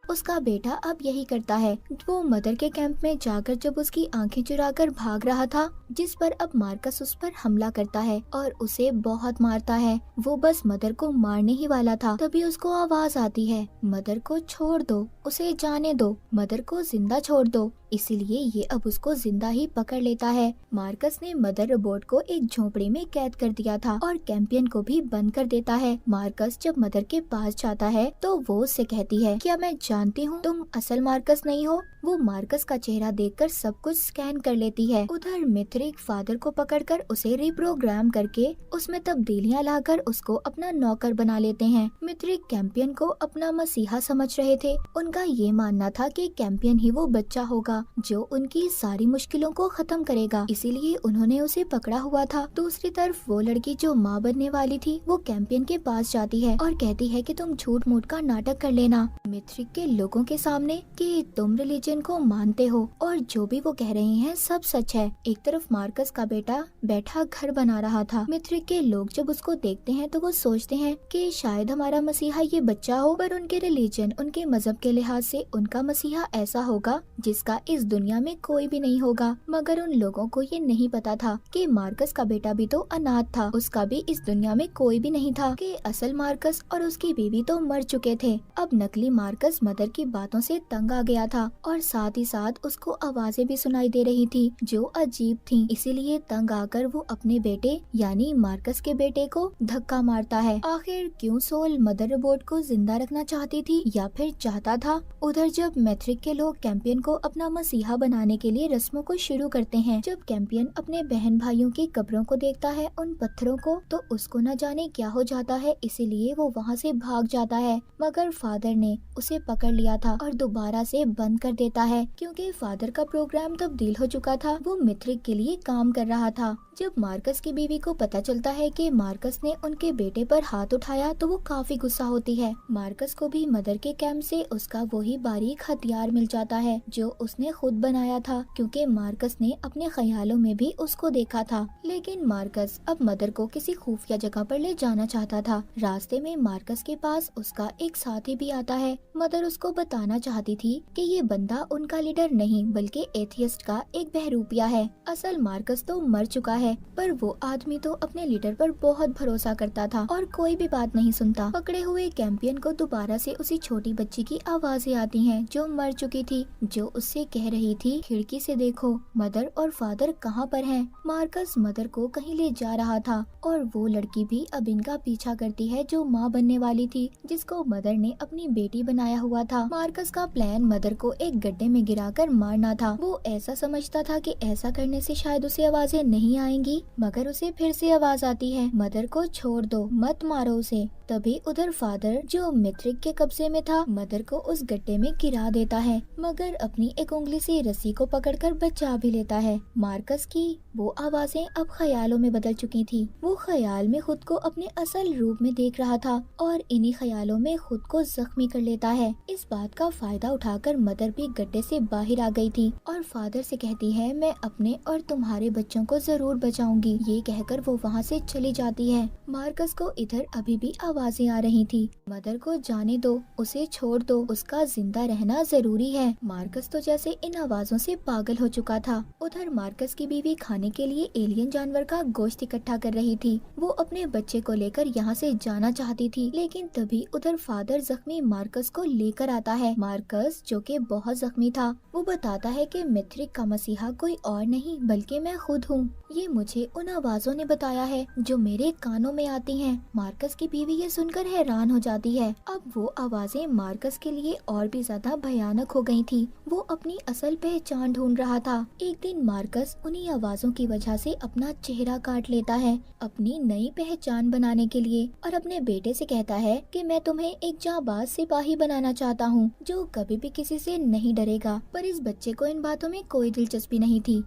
उसका बेटा अब यही करता है। वो मदर के कैंप में जाकर जब उसकी आंखें चुराकर भाग रहा था, जिस पर अब मार्कस उस पर हमला करता है और उसे बहुत मारता है। वो बस मदर को मारने ही वाला था, तभी उसको आवाज आती है मदर को छोड़ दो, उसे जाने दो, मदर को जिंदा छोड़ दो। इसीलिए ये अब उसको जिंदा ही पकड़ लेता है। मार्कस ने मदर रोबोट को एक झोपड़ी में कैद कर दिया था और कैंपियन को भी बंद कर देता है। मार्कस जब मदर के पास जाता है तो वो उससे कहती है क्या मैं जानती हूँ तुम असल मार्कस नहीं हो। वो मार्कस का चेहरा देखकर सब कुछ स्कैन कर लेती है। उधर मिथ्रिक फादर को पकड़कर उसे रिप्रोग्राम करके उसमें तब्दीलियां लाकर उसको अपना नौकर बना लेते हैं। मिथ्रिक कैंपियन को अपना मसीहा समझ रहे थे। उनका ये मानना था कि कैंपियन ही वो बच्चा होगा जो उनकी सारी मुश्किलों को खत्म करेगा, इसीलिए उन्होंने उसे पकड़ा हुआ था। दूसरी तरफ वो लड़की जो माँ बनने वाली थी, वो कैंपियन के पास जाती है और कहती है कि तुम झूठ मूठ का नाटक कर लेना मिथ्रिक के लोगों के सामने कि तुम रिलीजन को मानते हो और जो भी वो कह रहे हैं सब सच है। एक तरफ मार्कस का बेटा बैठा घर बना रहा था। मिथ्रिक के लोग जब उसको देखते हैं तो वो सोचते हैं कि शायद हमारा मसीहा ये बच्चा हो, पर उनके रिलीजन, उनके मजहब के लिहाज से उनका मसीहा ऐसा होगा जिसका इस दुनिया में कोई भी नहीं होगा। मगर उन लोगों को ये नहीं पता था कि मार्कस का बेटा भी तो अनाथ था, उसका भी इस दुनिया में कोई भी नहीं था, कि असल मार्कस और उसकी बीवी तो मर चुके थे। अब नकली मार्कस मदर की बातों से तंग आ गया था और साथ ही साथ उसको आवाजें भी सुनाई दे रही थी जो अजीब थीं। इसीलिए तंग आकर वो अपने बेटे यानी मार्कस के बेटे को धक्का मारता है। आखिर क्यों सोल मदर रोबोट को जिंदा रखना चाहती थी या फिर चाहता था? उधर जब मैथ्रिक के लोग कैंपियन को अपना मसीहा बनाने के लिए रस्मों को शुरू करते हैं। जब कैंपियन अपने बहन भाइयों की कब्रों को देखता है, उन पत्थरों को, तो उसको न जाने क्या हो जाता है, इसीलिए वो वहाँ से भाग जाता है। मगर फादर ने उसे पकड़ लिया था और दोबारा से बंद कर देता है, क्योंकि फादर का प्रोग्राम तब्दील हो चुका था। वो मिथ्रिक के लिए काम कर रहा था। जब मार्कस की बीवी को पता चलता है कि मार्कस ने उनके बेटे पर हाथ उठाया, तो वो काफी गुस्सा होती है। मार्कस को भी मदर के कैंप से उसका वही बारीक हथियार मिल जाता है जो उसने खुद बनाया था, क्योंकि मार्कस ने अपने ख्यालों में भी उसको देखा था। लेकिन मार्कस अब मदर को किसी खुफिया जगह पर ले जाना चाहता था। रास्ते में मार्कस के पास उसका एक साथी भी आता है। मदर उसको बताना चाहती थी कि ये बंदा उनका लीडर नहीं बल्कि एथियस्ट का एक बहरूपिया है। असल मार्कस तो मर चुका है, पर वो आदमी तो अपने लीडर पर बहुत भरोसा करता था और कोई भी बात नहीं सुनता। पकड़े हुए कैंपियन को दोबारा से उसी छोटी बच्ची की आवाजें आती हैं जो मर चुकी थी, जो उससे कह रही थी, खिड़की से देखो मदर और फादर कहाँ पर हैं। मार्कस मदर को कहीं ले जा रहा था और वो लड़की भी अब इनका पीछा करती है जो माँ बनने वाली थी, जिसको मदर ने अपनी बेटी बनाया हुआ था। मार्कस का प्लान मदर को एक गड्ढे में गिराकर मारना था। वो ऐसा समझता था कि ऐसा करने से शायद उसे आवाजें नहीं आएंगी, मगर उसे फिर से आवाज आती है, मदर को छोड़ दो, मत मारो उसे। तभी उधर फादर जो मिथ्रिक के कब्जे में था, मदर को उस गड्ढे में गिरा देता है, मगर अपनी एक उंगली से रस्सी को पकड़कर बचा भी लेता है। मार्कस की वो आवाजें अब ख्यालों में बदल चुकी थी। वो ख्याल में खुद को अपने असल रूप में देख रहा था और इन्हीं ख्यालों में खुद को जख्मी कर लेता है। इस बात का फायदा उठाकर मदर भी गड्ढे से बाहर आ गई थी और फादर से कहती है, मैं अपने और तुम्हारे बच्चों को जरूर बचाऊंगी। ये कहकर वो वहाँ से चली जाती है। मार्कस को इधर अभी भी आवाजें आ रही थी, मदर को जाने दो, उसे छोड़ दो, उसका जिंदा रहना जरूरी है। मार्कस तो जैसे इन आवाजों से पागल हो चुका था। उधर मार्कस की बीवी खाने के लिए एलियन जानवर का गोश्त इकट्ठा कर रही थी। वो अपने बच्चे को लेकर यहाँ से जाना चाहती थी, लेकिन तभी उधर फादर जख्मी मार्कस को लेकर आता है। मार्कस जो कि बहुत जख्मी था, वो बताता है कि मिथ्रिक का मसीहा कोई और नहीं बल्कि मैं खुद हूँ। ये मुझे उन आवाजों ने बताया है जो मेरे कानों में आती हैं। मार्कस की बीवी ये सुनकर हैरान हो जाती है। अब वो आवाजें मार्कस के लिए और भी ज्यादा भयानक हो गई थी। वो अपनी असल पहचान ढूंढ रहा था। एक दिन मार्कस उन्हीं आवाजों की वजह से अपना चेहरा काट लेता है अपनी नई पहचान बनाने के लिए, और अपने बेटे से कहता है कि मैं तुम्हें एक जाबाज सिपाही बनाना चाहता हूँ जो कभी भी किसी से नहीं डरेगा। पर इस बच्चे को इन बातों में कोई दिलचस्पी नहीं थी।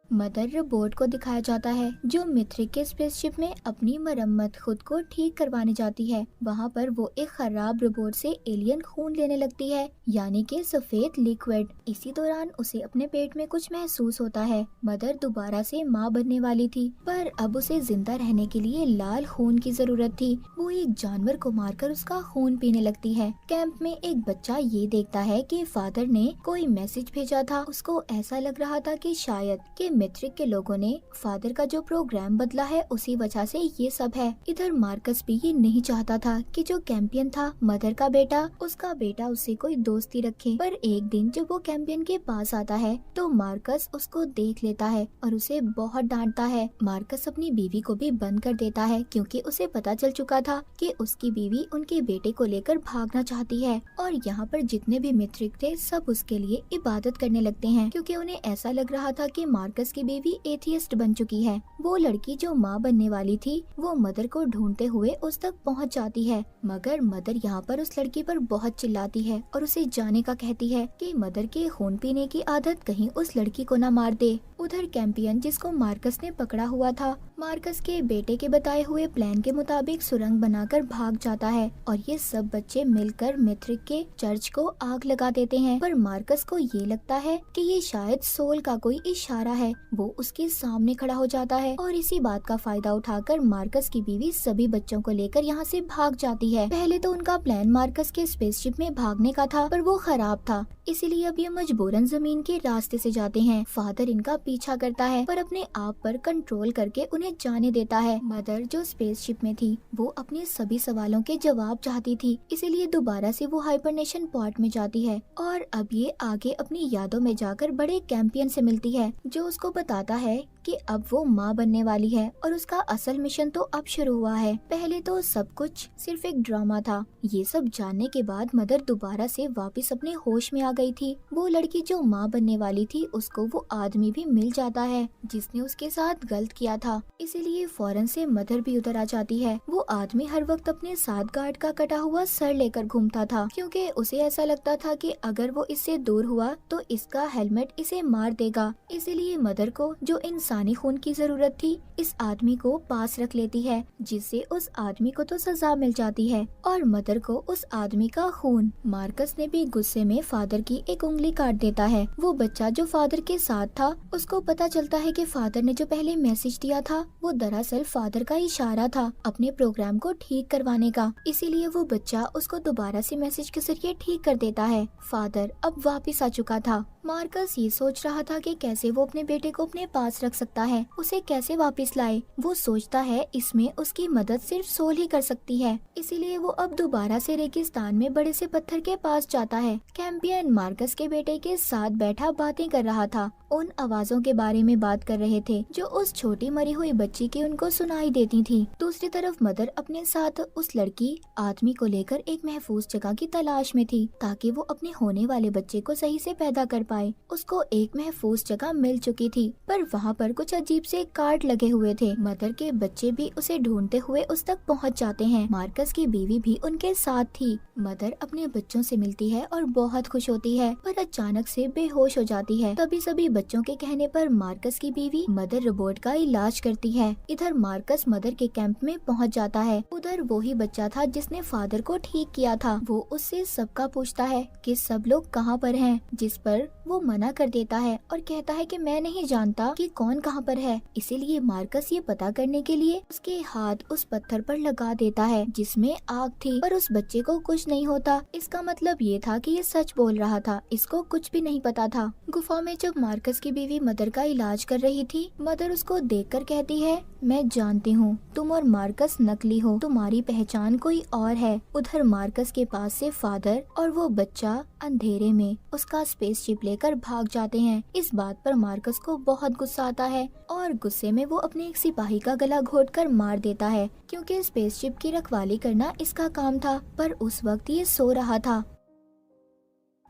मदर रोबोट को दिखाया जाता है जो मिथ्रिक के स्पेसशिप में अपनी मरम्मत खुद को ठीक करवाने जाती है। वहाँ पर वो एक खराब रोबोट से एलियन खून लेने लगती है, यानी कि सफेद लिक्विड। इसी दौरान उसे अपने पेट में कुछ महसूस होता है। मदर दोबारा से माँ बनने वाली थी, पर अब उसे जिंदा रहने के लिए लाल खून की जरूरत थी। वो एक जानवर को मारकर उसका खून पीने लगती है। कैंप में एक बच्चा ये देखता है कि फादर ने कोई मैसेज भेजा था। उसको ऐसा लग रहा था कि शायद कि मिथ्रिक के लोगों ने फादर का जो प्रोग्राम बदला है उसी वजह से ये सब है। इधर मार्कस भी ये नहीं चाहता था कि जो कैंपियन था मदर का बेटा, उसका बेटा उससे कोई दोस्ती रखे। पर एक दिन जब वो कैंपियन के पास आता है तो मार्कस उसको देख लेता है और उसे बहुत डांटता है। मार्कस अपनी बीवी को भी बंद कर देता है क्योंकि उसे पता चल चुका था कि उसकी बीवी उनके बेटे को लेकर भागना चाहती है। और यहाँ पर जितने भी मिथ्रिक थे सब उसके लिए इबादत करने लगते हैं, क्योंकि उन्हें ऐसा लग रहा था कि मार्कस की बेबी एथियस्ट बन चुकी है। वो लड़की जो माँ बनने वाली थी वो मदर को ढूंढते हुए उस तक पहुँच जाती है, मगर मदर यहाँ पर उस लड़की पर बहुत चिल्लाती है और उसे जाने का कहती है कि मदर के खून पीने की आदत कहीं उस लड़की को न मार दे। उधर कैंपियन जिसको मार्कस ने पकड़ा हुआ था, मार्कस के बेटे के बताए हुए प्लान के मुताबिक सुरंग बनाकर भाग जाता है और ये सब बच्चे मिलकर मिथ्रिक के चर्च को आग लगा देते हैं। पर मार्कस को ये लगता है कि ये शायद सोल का कोई इशारा है। वो उसके सामने खड़ा हो जाता है और इसी बात का फायदा उठाकर मार्कस की बीवी सभी बच्चों को लेकर यहाँ से भाग जाती है। पहले तो उनका प्लान मार्कस के स्पेसशिप में भागने का था, पर वो खराब था, इसीलिए अब ये मजबूरन जमीन के रास्ते से जाते हैं। फादर इनका पीछा करता है पर अपने आप पर कंट्रोल करके उन्हें जाने देता है। मदर जो स्पेसशिप में थी वो अपने सभी सवालों के जवाब चाहती थी, इसीलिए दोबारा से वो हाइबरनेशन पॉड में जाती है और अब ये आगे अपनी यादों में जाकर बड़े कैंपियन से मिलती है जो उसको बताता है कि अब वो माँ बनने वाली है और उसका असल मिशन तो अब शुरू हुआ है। पहले तो सब कुछ सिर्फ एक ड्रामा था। ये सब जानने के बाद मदर दोबारा से वापस अपने होश में आ गई थी। वो लड़की जो माँ बनने वाली थी उसको वो आदमी भी मिल जाता है जिसने उसके साथ गलत किया था, इसीलिए फौरन से मदर भी उधर आ जाती है। वो आदमी हर वक्त अपने साथ गार्ड का कटा हुआ सर लेकर घूमता था क्योंकि उसे ऐसा लगता था कि अगर वो इससे दूर हुआ तो इसका हेलमेट इसे मार देगा। इसीलिए मदर को जो इंसानी खून की जरूरत थी इस आदमी को पास रख लेती है, जिससे उस आदमी को तो सजा मिल जाती है और मदर को उस आदमी का खून। मार्कस ने भी गुस्से में फादर की एक उंगली काट देता है। वो बच्चा जो फादर के साथ था उसको पता चलता है कि फादर ने जो पहले मैसेज दिया था वो दरअसल फादर का इशारा था अपने प्रोग्राम को ठीक करवाने का, इसीलिए वो बच्चा उसको दोबारा से मैसेज के जरिए ठीक कर देता है। फादर अब वापस आ चुका था। मार्कस ये सोच रहा था कि कैसे वो अपने बेटे को अपने पास रख सकता है, उसे कैसे वापस लाए। वो सोचता है इसमें उसकी मदद सिर्फ सोल ही कर सकती है, इसीलिए वो अब दोबारा से रेगिस्तान में बड़े से पत्थर के पास जाता है। कैंपियन मार्कस के बेटे के साथ बैठा बातें कर रहा था, उन आवाजों के बारे में बात कर रहे थे जो उस छोटी मरी हुई बच्ची की उनको सुनाई देती थी। दूसरी तरफ मदर अपने साथ उस लड़की आदमी को लेकर एक महफूज जगह की तलाश में थी ताकि वो अपने होने वाले बच्चे को सही से पैदा कर पाए। उसको एक महफूज जगह मिल चुकी थी पर वहाँ पर कुछ अजीब से कार्ड लगे हुए थे। मदर के बच्चे भी उसे ढूंढते हुए उस तक पहुँच जाते हैं। मार्कस की बीवी भी उनके साथ थी। मदर अपने बच्चों से मिलती है और बहुत खुश होती है पर अचानक से बेहोश हो जाती है। तभी सभी बच्चों के कहने पर मार्कस की बीवी मदर रोबोट का इलाज करती है। इधर मार्कस मदर के कैंप में पहुंच जाता है। उधर वो ही बच्चा था जिसने फादर को ठीक किया था। वो उससे सबका पूछता है कि सब लोग कहाँ पर हैं, जिस पर वो मना कर देता है और कहता है कि मैं नहीं जानता कि कौन कहाँ पर है। इसीलिए मार्कस ये पता करने के लिए उसके हाथ उस पत्थर पर लगा देता है जिसमें आग थी, पर उस बच्चे को कुछ नहीं होता। इसका मतलब ये था कि ये सच बोल रहा था, इसको कुछ भी नहीं पता था। गुफा में जब मार्कस की बीवी मदर का इलाज कर रही थी, मदर उसको देखकर कहती है मैं जानती हूँ तुम और मार्कस नकली हो, तुम्हारी पहचान कोई और है। उधर मार्कस के पास से फादर और वो बच्चा अंधेरे में उसका स्पेसशिप लेकर भाग जाते हैं। इस बात पर मार्कस को बहुत गुस्सा आता है और गुस्से में वो अपने एक सिपाही का गला घोटकर मार देता है क्योंकि स्पेसशिप की रखवाली करना इसका काम था, पर उस वक्त ये सो रहा था।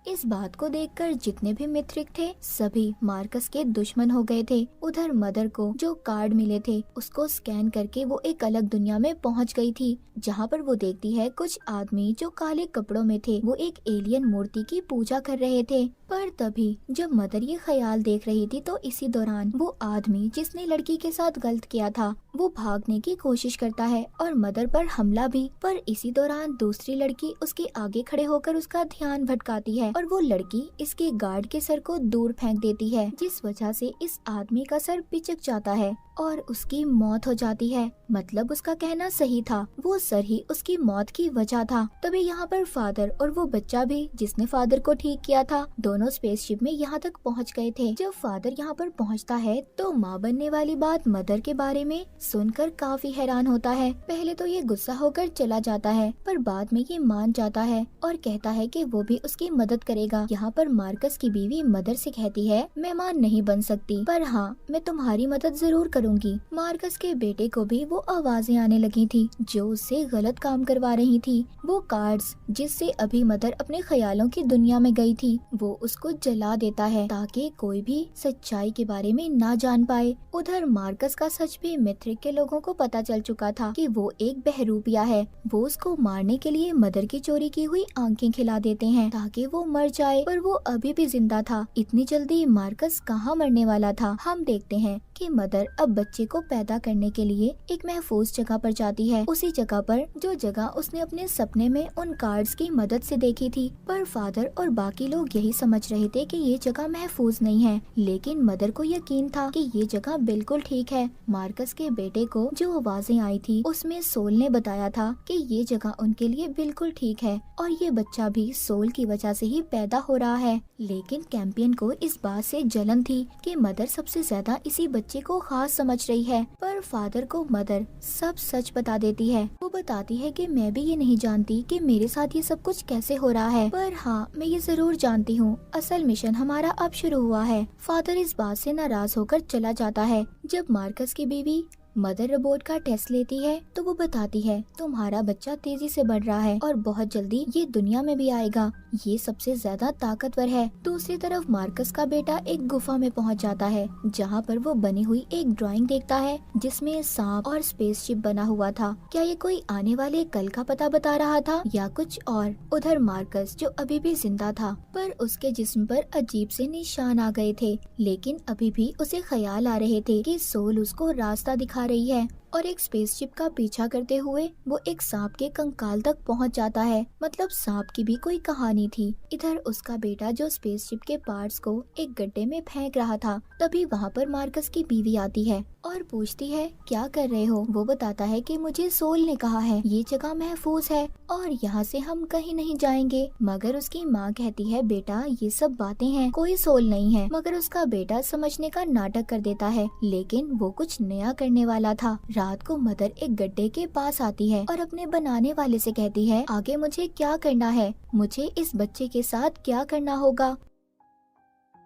इस बात को देखकर जितने भी मित्रिक थे सभी मार्कस के दुश्मन हो गए थे। उधर मदर को जो कार्ड मिले थे उसको स्कैन करके वो एक अलग दुनिया में पहुंच गई थी जहां पर वो देखती है कुछ आदमी जो काले कपड़ों में थे वो एक एलियन मूर्ति की पूजा कर रहे थे। पर तभी जब मदर ये ख्याल देख रही थी तो इसी दौरान वो आदमी जिसने लड़की के साथ गलत किया था वो भागने की कोशिश करता है और मदर पर हमला भी। पर इसी दौरान दूसरी लड़की उसके आगे खड़े होकर उसका ध्यान भटकाती है और वो लड़की इसके गार्ड के सर को दूर फेंक देती है, जिस वजह से इस आदमी का सर पिचक जाता है और उसकी मौत हो जाती है। मतलब उसका कहना सही था, वो सर ही उसकी मौत की वजह था। तभी यहाँ पर फादर और वो बच्चा भी जिसने फादर को ठीक किया था दोनों स्पेसशिप में यहाँ तक पहुँच गए थे। जब फादर यहाँ पर पहुँचता है तो माँ बनने वाली बात मदर के बारे में सुनकर काफी हैरान होता है। पहले तो ये गुस्सा होकर चला जाता है पर बाद में ये मान जाता है और कहता है कि वो भी उसकी मदद करेगा। यहाँ पर मार्कस की बीवी मदर से कहती है मैं माँ नहीं बन सकती पर हाँ मैं तुम्हारी मदद जरूर करूँगी। मार्कस के बेटे को भी वो आवाजें आने लगी थी जो उससे गलत काम करवा रही थी। वो कार्ड्स जिससे अभी मदर अपने ख्यालों की दुनिया में गई थी वो उसको जला देता है ताकि कोई भी सच्चाई के बारे में ना जान पाए। उधर मार्कस का सच भी मिथ्रिक के लोगों को पता चल चुका था कि वो एक बहरूपिया है। वो उसको मारने के लिए मदर की चोरी की हुई आंखें खिला देते हैं ताकि वो मर जाए, पर वो अभी भी जिंदा था। इतनी जल्दी मार्कस कहाँ मरने वाला था। हम देखते हैं कि मदर अब बच्चे को पैदा करने के लिए एक महफूज जगह पर जाती है, उसी जगह पर जो जगह उसने अपने सपने में उन कार्ड्स की मदद से देखी थी। पर फादर और बाकी लोग यही समझ रहे थे कि ये जगह महफूज नहीं है, लेकिन मदर को यकीन था कि ये जगह बिल्कुल ठीक है। मार्कस के बेटे को जो आवाजें आई थी उसमें सोल ने बताया था कि ये जगह उनके लिए बिल्कुल ठीक है और ये बच्चा भी सोल की वजह से ही पैदा हो रहा है। लेकिन कैंपियन को इस बात से जलन थी कि मदर सबसे ज्यादा इसी बच्चे को खास समझ रही है, पर फादर को मदर सब सच बता देती है। वो बताती है कि मैं भी ये नहीं जानती कि मेरे साथ ये सब कुछ कैसे हो रहा है, पर हाँ मैं ये जरूर जानती हूँ असल मिशन हमारा अब शुरू हुआ है। फादर इस बात से नाराज होकर चला जाता है। जब मार्कस की बीवी मदर रोबोट का टेस्ट लेती है तो वो बताती है तुम्हारा बच्चा तेजी से बढ़ रहा है और बहुत जल्दी ये दुनिया में भी आएगा। ये सबसे ज्यादा ताकतवर है। दूसरी तरफ मार्कस का बेटा एक गुफा में पहुंच जाता है, जहां पर वो बनी हुई एक ड्राइंग देखता है जिसमें सांप और स्पेसशिप बना हुआ था। क्या ये कोई आने वाले कल का पता बता रहा था या कुछ और? उधर मार्कस जो अभी भी जिंदा था, पर उसके जिस्म पर अजीब से निशान आ गए थे, लेकिन अभी भी उसे ख्याल आ रहे थे कि सोल उसको रास्ता दिखा रही है। और एक स्पेसशिप का पीछा करते हुए वो एक सांप के कंकाल तक पहुंच जाता है। मतलब सांप की भी कोई कहानी थी। इधर उसका बेटा जो स्पेसशिप के पार्ट्स को एक गड्ढे में फेंक रहा था, तभी वहाँ पर मार्कस की बीवी आती है और पूछती है क्या कर रहे हो। वो बताता है कि मुझे सोल ने कहा है ये जगह महफूज है और यहाँ से हम कहीं नहीं जाएंगे। मगर उसकी माँ कहती है बेटा ये सब बातें हैं, कोई सोल नहीं है। मगर उसका बेटा समझने का नाटक कर देता है, लेकिन वो कुछ नया करने वाला था। रात को मदर एक गड्ढे के पास आती है और अपने बनाने वाले से कहती है आगे मुझे क्या करना है, मुझे इस बच्चे के साथ क्या करना होगा।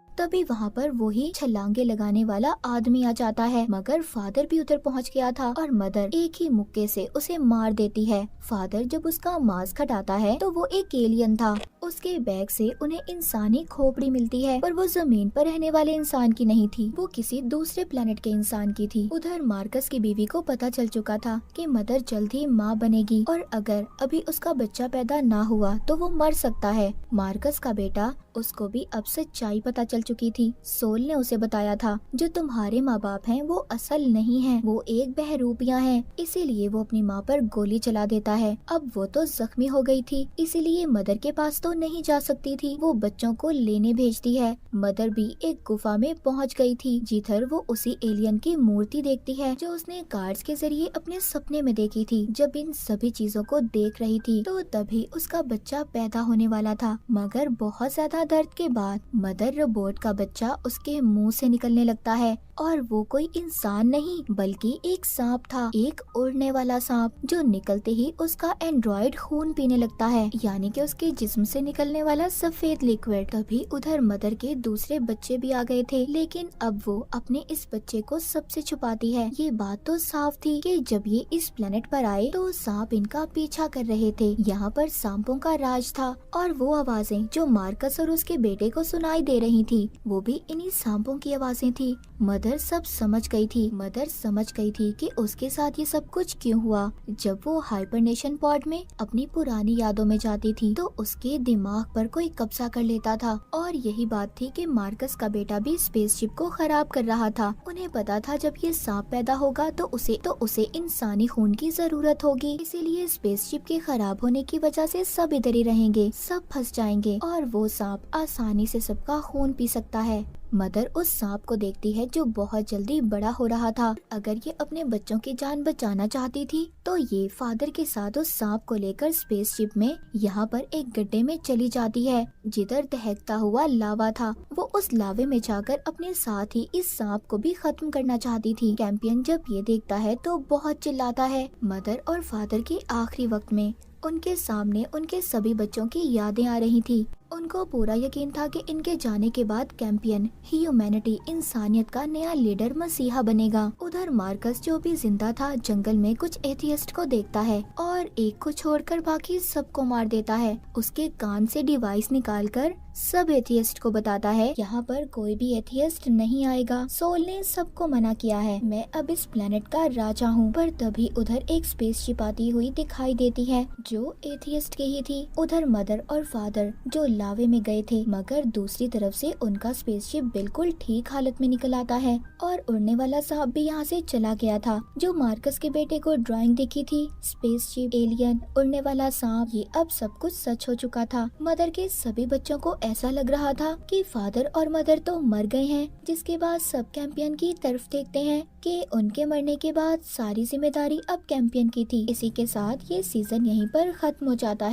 तभी वहाँ पर वही छलांगे लगाने वाला आदमी आ जाता है, मगर फादर भी उधर पहुँच गया था और मदर एक ही मुक्के से उसे मार देती है। फादर जब उसका मास्क हटाता है तो वो एक एलियन था। उसके बैग से उन्हें इंसानी खोपड़ी मिलती है, पर वो जमीन पर रहने वाले इंसान की नहीं थी, वो किसी दूसरे प्लेनेट के इंसान की थी। उधर मार्कस की बीवी को पता चल चुका था कि मदर जल्द ही माँ बनेगी और अगर अभी उसका बच्चा पैदा ना हुआ तो वो मर सकता है। मार्कस का बेटा उसको भी अब सच्चाई पता चल चुकी थी। सोल ने उसे बताया था जो तुम्हारे माँ बाप हैं वो असल नहीं हैं, वो एक बहरूपियाँ हैं। इसीलिए वो अपनी माँ पर गोली चला देता है। अब वो तो जख्मी हो गई थी, इसीलिए मदर के पास तो नहीं जा सकती थी। वो बच्चों को लेने भेजती है। मदर भी एक गुफा में पहुँच गई थी, जिधर वो उसी एलियन की मूर्ति देखती है जो उसने कार्ड्स के जरिए अपने सपने में देखी थी। जब इन सभी चीजों को देख रही थी तो तभी उसका बच्चा पैदा होने वाला था, मगर बहुत ज्यादा दर्द के बाद मदर रोबोट का बच्चा उसके मुंह से निकलने लगता है और वो कोई इंसान नहीं बल्कि एक सांप था, एक उड़ने वाला सांप जो निकलते ही उसका एंड्रॉइड खून पीने लगता है, यानी कि उसके जिस्म से निकलने वाला सफेद लिक्विड। तभी उधर मदर के दूसरे बच्चे भी आ गए थे, लेकिन अब वो अपने इस बच्चे को सबसे छुपाती है। ये बात तो साफ थी कि जब ये इस प्लेनेट पर आए तो सांप इनका पीछा कर रहे थे। यहाँ पर सांपों का राज था और वो आवाजें जो मार्कस और उसके बेटे को सुनाई दे रही थी वो भी इन्हीं सांपों की आवाजें थी। मदर सब समझ गई थी। मदर समझ गई थी कि उसके साथ ये सब कुछ क्यों हुआ। जब वो हाइबरनेशन पॉड में अपनी पुरानी यादों में जाती थी तो उसके दिमाग पर कोई कब्जा कर लेता था और यही बात थी कि मार्कस का बेटा भी स्पेसशिप को खराब कर रहा था। उन्हें पता था जब ये सांप पैदा होगा तो उसे इंसानी खून की जरूरत होगी, इसीलिए स्पेसशिप के खराब होने की वजह से सब इधर ही रहेंगे, सब फंस जाएंगे और वो सांप आसानी से सबका खून पी सकता है। मदर उस सांप को देखती है जो बहुत जल्दी बड़ा हो रहा था। अगर ये अपने बच्चों की जान बचाना चाहती थी तो ये फादर के साथ उस सांप को लेकर स्पेसशिप में यहाँ पर एक गड्ढे में चली जाती है जिधर दहकता हुआ लावा था। वो उस लावे में जाकर अपने साथ ही इस सांप को भी खत्म करना चाहती थी। कैंपियन जब ये देखता है तो बहुत चिल्लाता है। मदर और फादर के आखिरी वक्त में उनके सामने उनके सभी बच्चों की यादें आ रही थी। उनको पूरा यकीन था कि इनके जाने के बाद कैंपियन ह्यूमैनिटी इंसानियत का नया लीडर मसीहा बनेगा। उधर मार्कस जो भी जिंदा था जंगल में कुछ एथियस्ट को देखता है और एक को छोड़कर बाकी सबको मार देता है। उसके कान से डिवाइस निकालकर सब एथियस्ट को बताता है यहाँ पर कोई भी एथियस्ट नहीं आएगा, सोल ने सबको मना किया है, मैं अब इस प्लेनेट का राजा हूँ। पर तभी उधर एक स्पेसशिप आती हुई दिखाई देती है जो एथियस्ट की ही थी। उधर मदर और फादर जो लावे में गए थे, मगर दूसरी तरफ से उनका स्पेसशिप बिल्कुल ठीक हालत में निकल आता है और उड़ने वाला सांप भी यहाँ से चला गया था। जो मार्कस के बेटे को ड्राइंग दिखी थी, स्पेसशिप, एलियन, उड़ने वाला सांप, ये अब सब कुछ सच हो चुका था। मदर के सभी बच्चों को ऐसा लग रहा था कि फादर और मदर तो मर गए हैं, जिसके बाद सब कैंपियन की तरफ देखते हैं कि उनके मरने के बाद सारी जिम्मेदारी अब कैंपियन की थी। इसी के साथ ये सीजन यहीं पर खत्म हो जाता है।